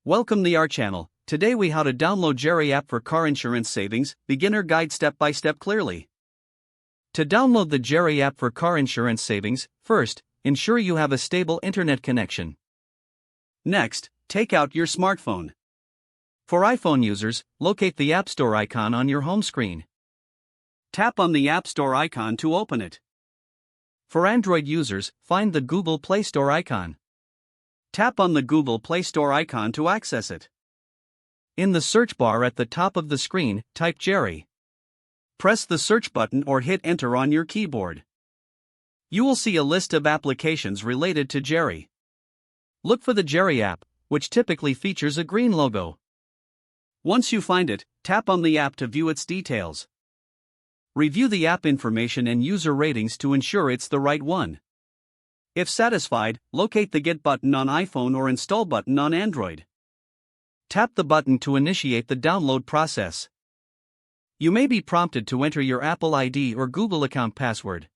Welcome to our channel. Today we how to download Jerry app for car insurance savings, beginner guide step by step clearly. To download the Jerry app for car insurance savings, first, ensure you have a stable internet connection. Next, take out your smartphone. For iPhone users, locate the App Store icon on your home screen. Tap on the App Store icon to open it. For Android users, find the Google Play Store icon. Tap on the Google Play Store icon to access it. In the search bar at the top of the screen, type Jerry. Press the search button or hit enter on your keyboard. You will see a list of applications related to Jerry. Look for the Jerry app, which typically features a green logo. Once you find it, tap on the app to view its details. Review the app information and user ratings to ensure it's the right one. If satisfied, locate the Get button on iPhone or Install button on Android. Tap the button to initiate the download process. You may be prompted to enter your Apple ID or Google account password.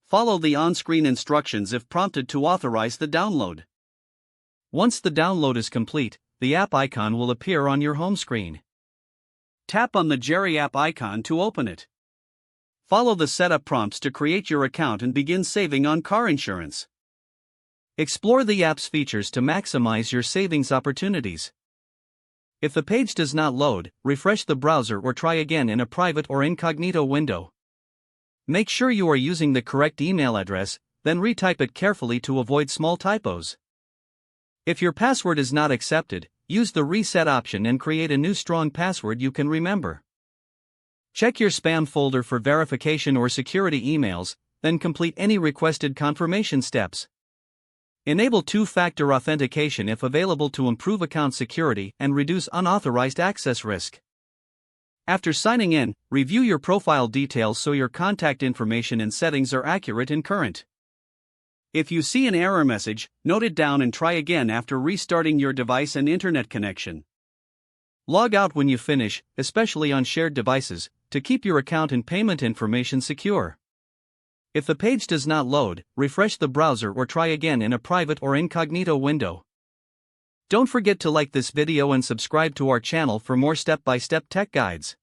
Follow the on-screen instructions if prompted to authorize the download. Once the download is complete, the app icon will appear on your home screen. Tap on the Jerry app icon to open it. Follow the setup prompts to create your account and begin saving on car insurance. Explore the app's features to maximize your savings opportunities. If the page does not load, refresh the browser or try again in a private or incognito window. Make sure you are using the correct email address, then retype it carefully to avoid small typos. If your password is not accepted, use the reset option and create a new strong password you can remember. Check your spam folder for verification or security emails, then complete any requested confirmation steps. Enable two-factor authentication if available to improve account security and reduce unauthorized access risk. After signing in, review your profile details so your contact information and settings are accurate and current. If you see an error message, note it down and try again after restarting your device and internet connection. Log out when you finish, especially on shared devices, to keep your account and payment information secure. If the page does not load, refresh the browser or try again in a private or incognito window. Don't forget to like this video and subscribe to our channel for more step-by-step tech guides.